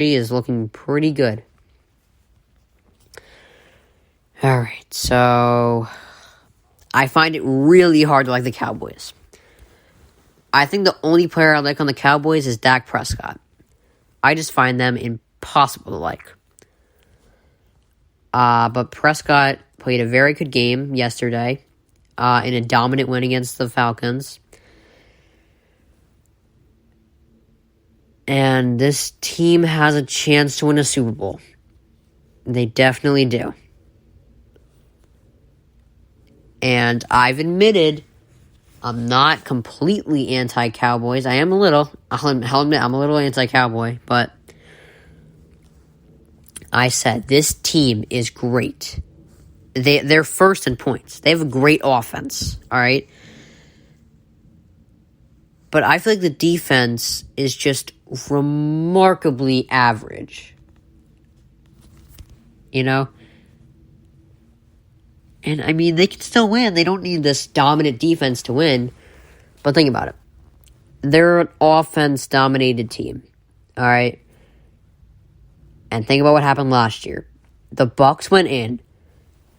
She is looking pretty good. Alright, so I find it really hard to like the Cowboys. I think the only player I like on the Cowboys is Dak Prescott. I just find them impossible to like. But Prescott played a very good game yesterday in a dominant win against the Falcons. And this team has a chance to win a Super Bowl. They definitely do. And I've admitted I'm not completely anti-Cowboys. I am a little. I'll admit I'm a little anti-Cowboy. But I said this team is great. They're first in points. They have a great offense. All right? But I feel like the defense is just remarkably average. You know? And, I mean, they can still win. They don't need this dominant defense to win. But think about it. They're an offense-dominated team. All right? And think about what happened last year. The Bucs went in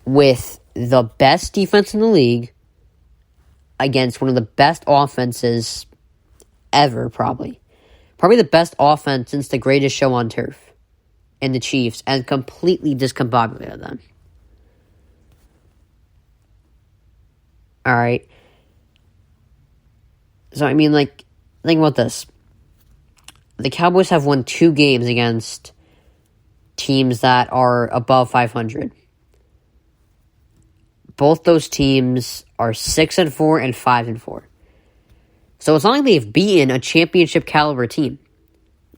with the best defense in the league against one of the best offenses ever, probably. Probably the best offense since the greatest show on turf. And the Chiefs. And completely discombobulated them. Alright. So, I mean, like, think about this. The Cowboys have won 2 games against teams that are above 500. Both those teams are 6-4 and 5-4. So it's not like they've beaten a championship caliber team.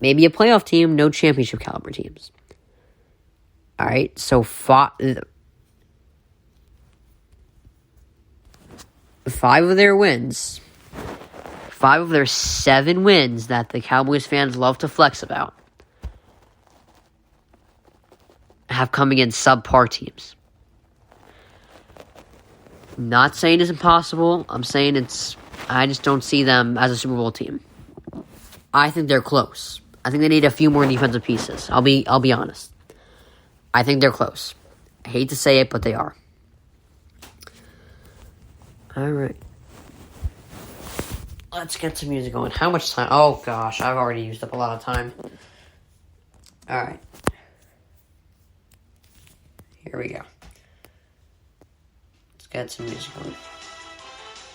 Maybe a playoff team, no championship caliber teams. Alright, so 5 of their wins, 5 of their 7 wins that the Cowboys fans love to flex about, have come against subpar teams. Not saying it's impossible. I'm saying I just don't see them as a Super Bowl team. I think they're close. I think they need a few more defensive pieces. I'll be honest. I think they're close. I hate to say it, but they are. Alright. Let's get some music going. How much time? Oh gosh, I've already used up a lot of time. Alright. Here we go. Let's get some music going.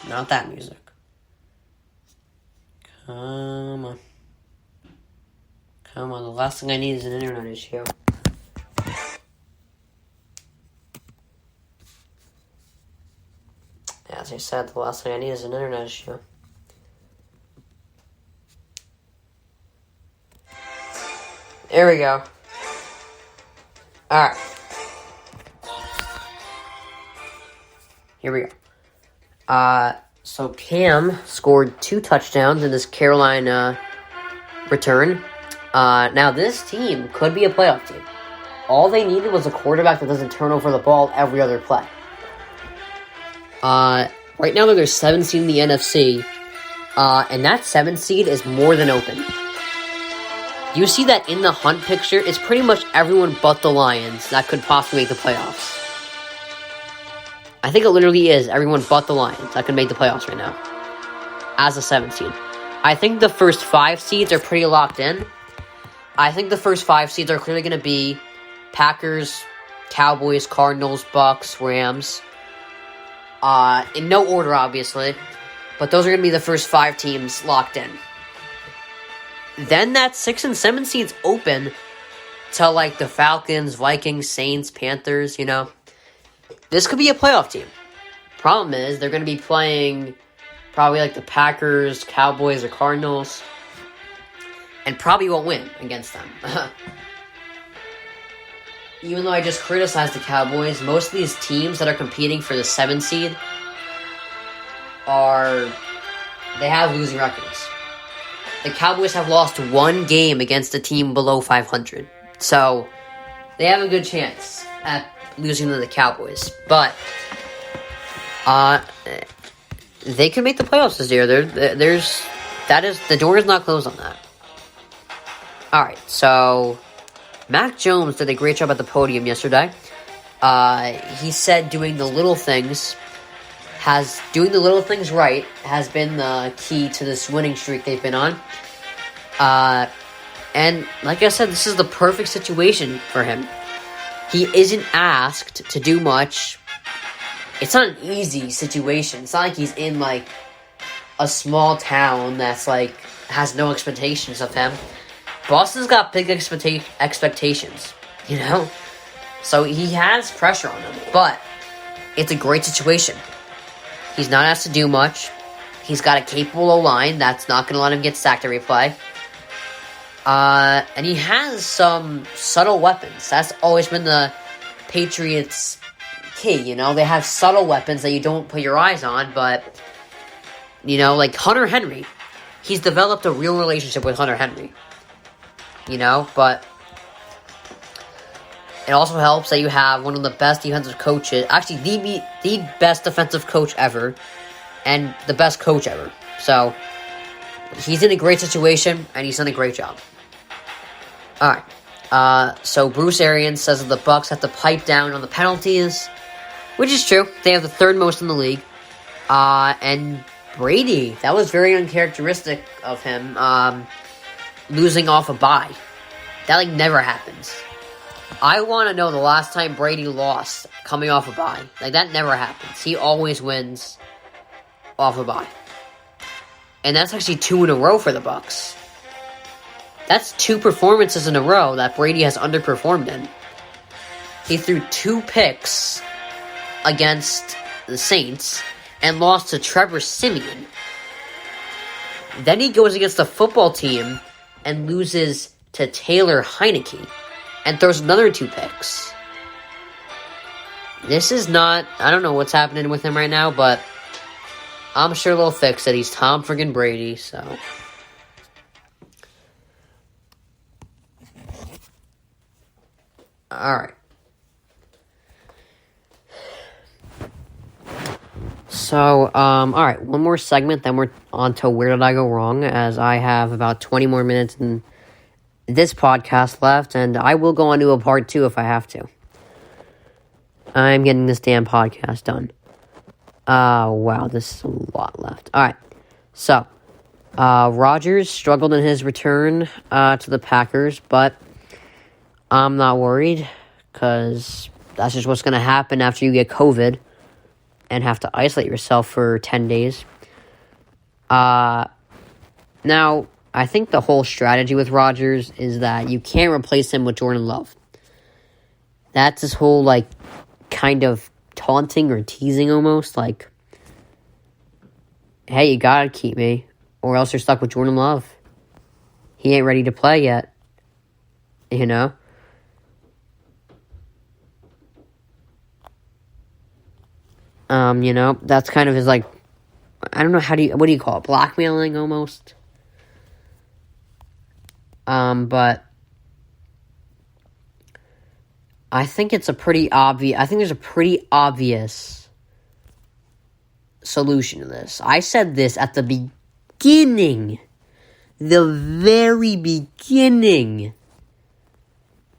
Not that music. Come on. Come on, the last thing I need is an internet issue. As I said, the last thing I need is an internet issue. There we go. Alright. Here we go. So Cam scored 2 touchdowns in this Carolina return. Now this team could be a playoff team. All they needed was a quarterback that doesn't turn over the ball every other play. Right now they're 7th seed in the NFC, and that 7th seed is more than open. You see that in the hunt picture, it's pretty much everyone but the Lions that could possibly make the playoffs. I think it literally is everyone but the Lions that could make the playoffs right now, as a 7th seed. I think the first 5 seeds are pretty locked in. I think the first 5 seeds are clearly going to be Packers, Cowboys, Cardinals, Bucks, Rams. In no order, obviously. But those are going to be the first 5 teams locked in. Then that 6 and 7 seeds open to, like, the Falcons, Vikings, Saints, Panthers, you know. This could be a playoff team. Problem is, they're going to be playing probably, like, the Packers, Cowboys, or Cardinals. And probably won't win against them. Even though I just criticized the Cowboys, most of these teams that are competing for the 7 seed they have losing records. The Cowboys have lost 1 game against a team below 500. So, they have a good chance at losing to the Cowboys. But, they can make the playoffs this year. The door is not closed on that. Alright, so Mac Jones did a great job at the podium yesterday. He said doing the little things right has been the key to this winning streak they've been on. And like I said, this is the perfect situation for him. He isn't asked to do much. It's not an easy situation. It's not like he's in, like, a small town that's, like, has no expectations of him. Boston's got big expectations, you know? So he has pressure on him, but it's a great situation. He's not asked to do much. He's got a capable O-line that's not going to let him get sacked every play. And he has some subtle weapons. That's always been the Patriots' key, you know? They have subtle weapons that you don't put your eyes on, but, you know, like Hunter Henry. He's developed a real relationship with Hunter Henry, you know? But it also helps that you have one of the best defensive coaches, actually the best defensive coach ever, and the best coach ever. So, he's in a great situation, and he's done a great job. Alright, so Bruce Arians says that the Bucs have to pipe down on the penalties, which is true. They have the third most in the league. And Brady, that was very uncharacteristic of him, losing off a bye. That, like, never happens. I want to know the last time Brady lost coming off a bye. Like, that never happens. He always wins off a bye. And that's actually 2 in a row for the Bucs. That's 2 performances in a row that Brady has underperformed in. He threw 2 picks against the Saints and lost to Trevor Siemian. Then he goes against the football team and loses to Taylor Heineke and throws another 2 picks. This is not... I don't know what's happening with him right now, but I'm sure they'll fix it. He's Tom friggin' Brady, so... Alright. So, alright, one more segment, then we're on to Where Did I Go Wrong, as I have about 20 more minutes in this podcast left, and I will go on to a part 2 if I have to. I'm getting this damn podcast done. Wow, this is a lot left. Alright, so, Rodgers struggled in his return to the Packers, but I'm not worried, because that's just what's going to happen after you get COVID and have to isolate yourself for 10 days. Now, I think the whole strategy with Rodgers is that you can't replace him with Jordan Love. That's his whole, like, kind of taunting or teasing almost, like, hey, you gotta keep me, or else you're stuck with Jordan Love. He ain't ready to play yet, you know? You know, that's kind of his, like, I don't know, what do you call it, blackmailing almost? But I think there's a pretty obvious solution to this. I said this at the beginning, the very beginning,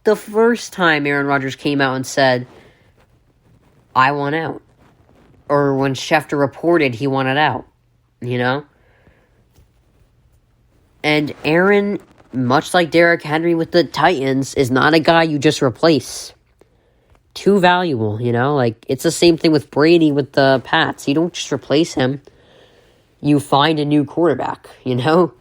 the first time Aaron Rodgers came out and said, I want out. Or when Schefter reported he wanted out, you know? And Aaron, much like Derrick Henry with the Titans, is not a guy you just replace. Too valuable, you know? Like, it's the same thing with Brady with the Pats. You don't just replace him. You find a new quarterback, you know?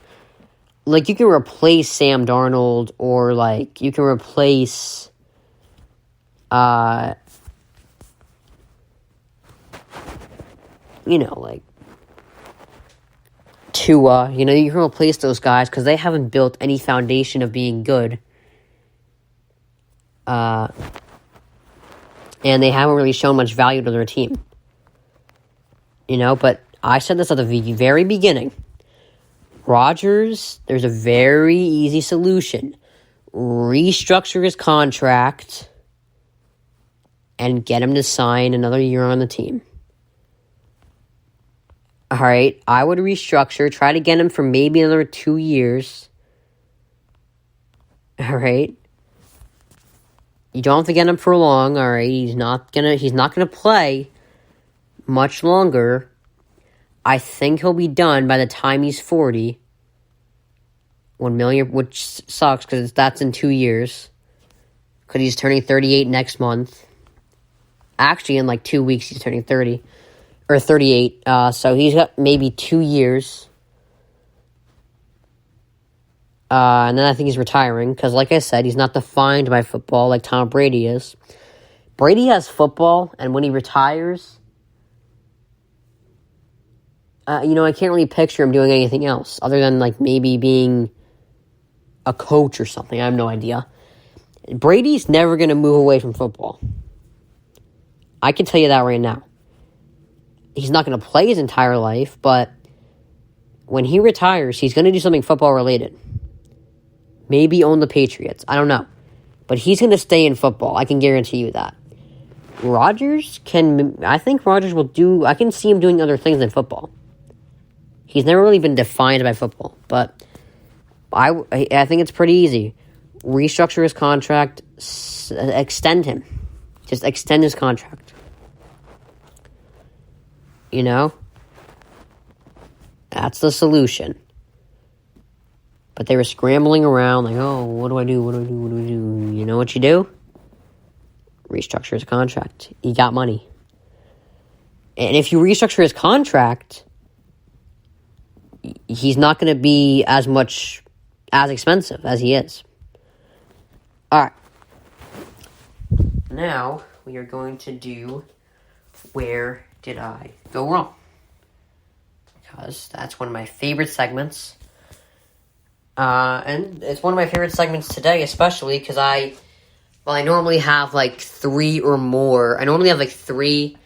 Like, you can replace Sam Darnold, or, like, you can replace, you know, like, Tua, you know, you can replace those guys because they haven't built any foundation of being good. And they haven't really shown much value to their team. You know, but I said this at the very beginning. Rodgers, there's a very easy solution. Restructure his contract and get him to sign another year on the team. Alright, I would restructure, try to get him for maybe another 2 years. All right. You don't have to get him for long. All right. He's not gonna play much longer. I think he'll be done by the time he's 40. 1 million, which sucks because that's in 2 years. Because he's turning 38 next month. Actually, in like 2 weeks, he's turning 30. Or 38. So he's got maybe 2 years. And then I think he's retiring. Because like I said, he's not defined by football like Tom Brady is. Brady has football, and when he retires, I can't really picture him doing anything else. Other than like maybe being a coach or something. I have no idea. Brady's never going to move away from football. I can tell you that right now. He's not going to play his entire life, but when he retires, he's going to do something football related. Maybe own the Patriots. I don't know. But he's going to stay in football. I can guarantee you that. I think Rodgers will do, I can see him doing other things than football. He's never really been defined by football, but I think it's pretty easy. Restructure his contract, extend him. Just extend his contract. That's the solution. But they were scrambling around like, oh, what do I do? What do I do? What do I do? You know what you do? Restructure his contract. He got money. And if you restructure his contract, he's not going to be as expensive as he is. All right. Now we are going to do Where Did I Go Wrong? Because that's one of my favorite segments. And it's one of my favorite segments today, especially because I normally have like 3 or more. I normally have like 3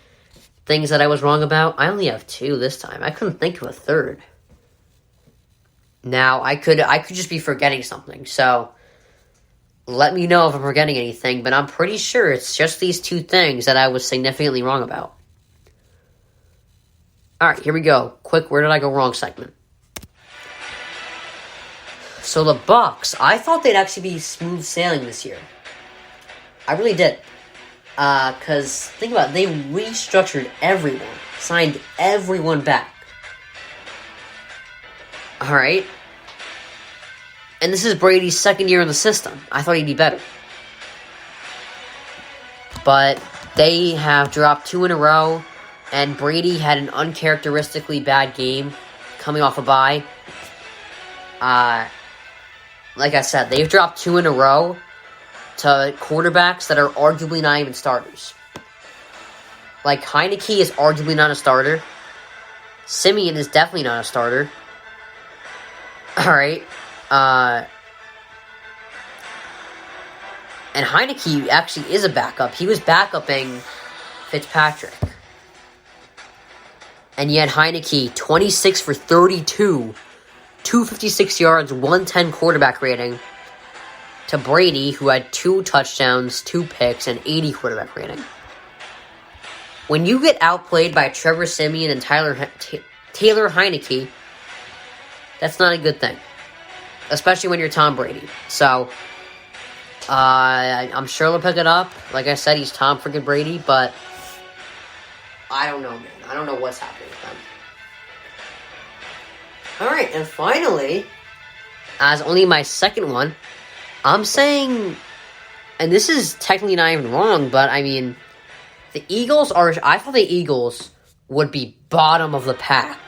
things that I was wrong about. I only have 2 this time. I couldn't think of a third. Now, I could just be forgetting something, so let me know if I'm forgetting anything, but I'm pretty sure it's just these 2 things that I was significantly wrong about. Alright, here we go. Quick, Where Did I Go Wrong segment. So the Bucs, I thought they'd actually be smooth sailing this year. I really did. Because, think about it, they restructured everyone. Signed everyone back. Alright? And this is Brady's second year in the system. I thought he'd be better. But they have dropped 2 in a row, and Brady had an uncharacteristically bad game coming off a bye. Like I said, they've dropped 2 in a row to quarterbacks that are arguably not even starters. Like, Heineke is arguably not a starter. Simeon is definitely not a starter. Alright. And Heineke actually is a backup. He was backupping Fitzpatrick. And yet Heineke, 26 for 32, 256 yards, 110 quarterback rating, to Brady, who had 2 touchdowns, 2 picks, and 80 quarterback rating. When you get outplayed by Trevor Siemian and Taylor Heineke, that's not a good thing. Especially when you're Tom Brady. So, I'm sure they'll pick it up. Like I said, he's Tom freaking Brady, but I don't know, man. I don't know what's happening with them. Alright, and finally, as only my second one, I'm saying, and this is technically not even wrong, but I mean, I thought the Eagles would be bottom of the pack.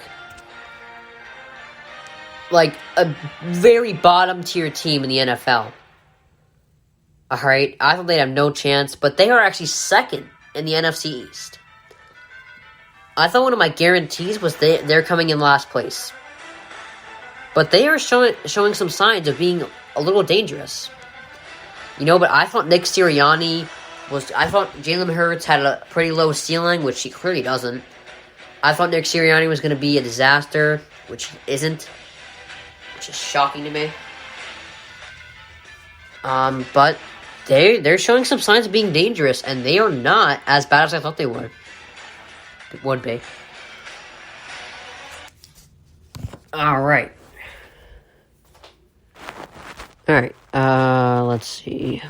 Like, a very bottom tier team in the NFL. Alright, I thought they'd have no chance, but they are actually second in the NFC East. I thought one of my guarantees was they're coming in last place. But they are showing some signs of being a little dangerous. But I thought Nick Sirianni I thought Jalen Hurts had a pretty low ceiling, which he clearly doesn't. I thought Nick Sirianni was going to be a disaster, which he isn't. Which is shocking to me. But they're showing some signs of being dangerous, and they are not as bad as I thought they would be. Alright. Alright, let's see.